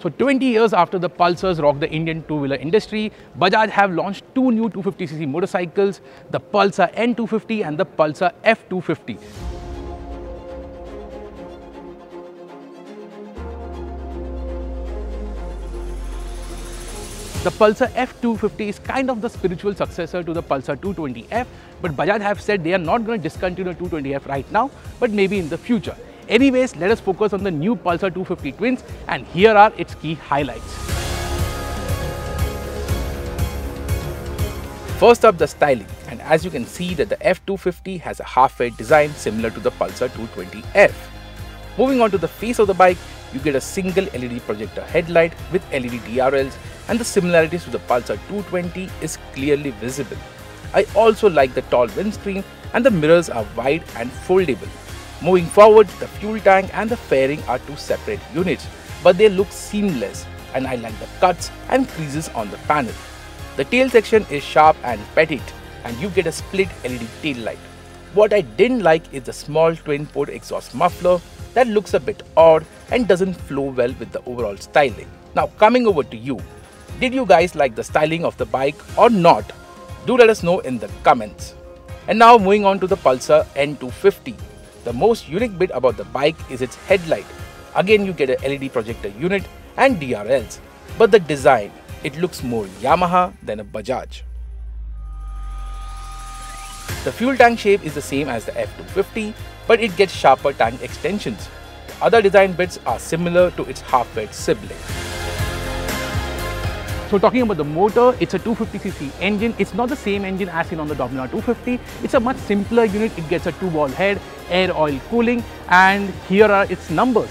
So 20 years after the Pulsars rocked the Indian two-wheeler industry, Bajaj have launched two new 250cc motorcycles, the Pulsar N250 and the Pulsar F250. The Pulsar F250 is kind of the spiritual successor to the Pulsar 220F, but Bajaj have said they are not going to discontinue the 220F right now, but maybe in the future. Anyways, let us focus on the new Pulsar 250 Twins, and here are its key highlights. First up, the styling, and as you can see that the F250 has a half-fade design similar to the Pulsar 220F. Moving on to the face of the bike, you get a single LED projector headlight with LED DRLs, and the similarities to the Pulsar 220 is clearly visible. I also like the tall windscreen and the mirrors are wide and foldable. Moving forward, the fuel tank and the fairing are two separate units, but they look seamless, and I like the cuts and creases on the panel. The tail section is sharp and petite, and you get a split LED tail light. What I didn't like is the small twin-port exhaust muffler that looks a bit odd and doesn't flow well with the overall styling. Now coming over to you, did you guys like the styling of the bike or not? Do let us know in the comments. And now moving on to the Pulsar N250. The most unique bit about the bike is its headlight. Again, you get a LED projector unit and DRLs, but the design, it looks more Yamaha than a Bajaj. The fuel tank shape is the same as the F250, but it gets sharper tank extensions. The other design bits are similar to its half-fed sibling. So talking about the motor, it's a 250cc engine. It's not the same engine as seen on the Dominar 250. It's a much simpler unit. It gets a 2-ball head, air oil cooling, and here are its numbers.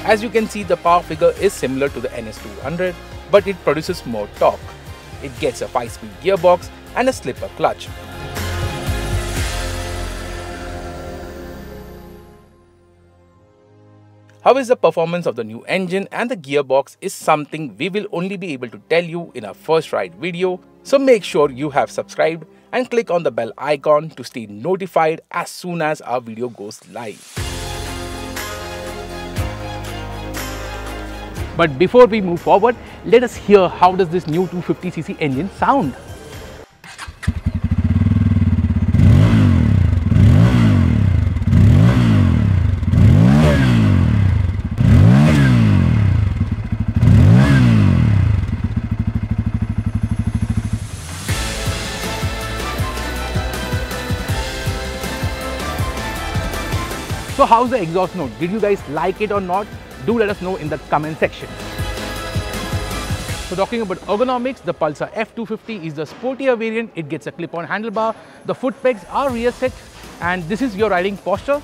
As you can see, the power figure is similar to the NS200, but it produces more torque. It gets a 5-speed gearbox and a slipper clutch. How is the performance of the new engine and the gearbox is something we will only be able to tell you in our first ride video, so make sure you have subscribed and click on the bell icon to stay notified as soon as our video goes live. But before we move forward, let us hear how does this new 250cc engine sound. So how's the exhaust note? Did you guys like it or not? Do let us know in the comment section. So talking about ergonomics, the Pulsar F250 is the sportier variant. It gets a clip-on handlebar. The foot pegs are rear set, and this is your riding posture.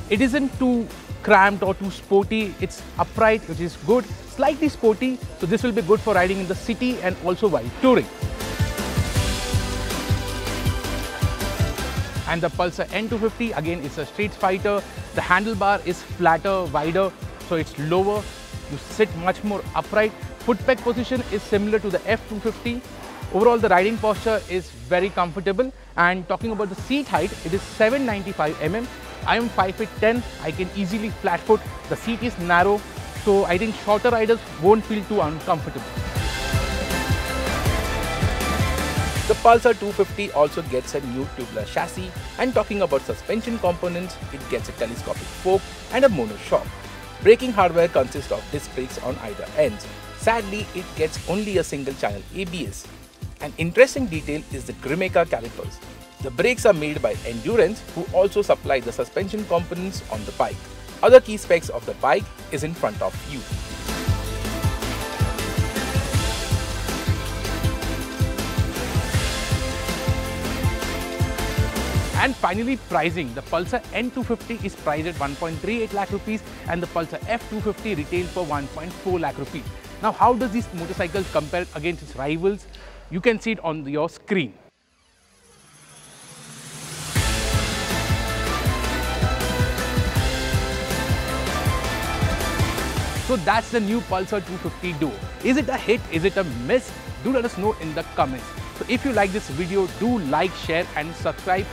It isn't too cramped or too sporty. It's upright, which is good. Slightly sporty, so this will be good for riding in the city and also while touring. And the Pulsar N250, again, it's a street fighter. The handlebar is flatter, wider, so it's lower. You sit much more upright. Foot peg position is similar to the F250. Overall, the riding posture is very comfortable. And talking about the seat height, it is 795 mm. I am 5'10". I can easily flat foot. The seat is narrow, so I think shorter riders won't feel too uncomfortable. The Pulsar 250 also gets a new tubular chassis, and talking about suspension components, it gets a telescopic fork and a monoshock. Braking hardware consists of disc brakes on either ends. Sadly, it gets only a single channel ABS. An interesting detail is the Grimeca calipers. The brakes are made by Endurance, who also supply the suspension components on the bike. Other key specs of the bike is in front of you. And finally, pricing. The Pulsar N250 is priced at 1.38 lakh rupees and the Pulsar F250 retails for 1.4 lakh rupees. Now, how does these motorcycles compare against its rivals? You can see it on your screen. So that's the new Pulsar 250 Duo. Is it a hit? Is it a miss? Do let us know in the comments. So if you like this video, do like, share and subscribe.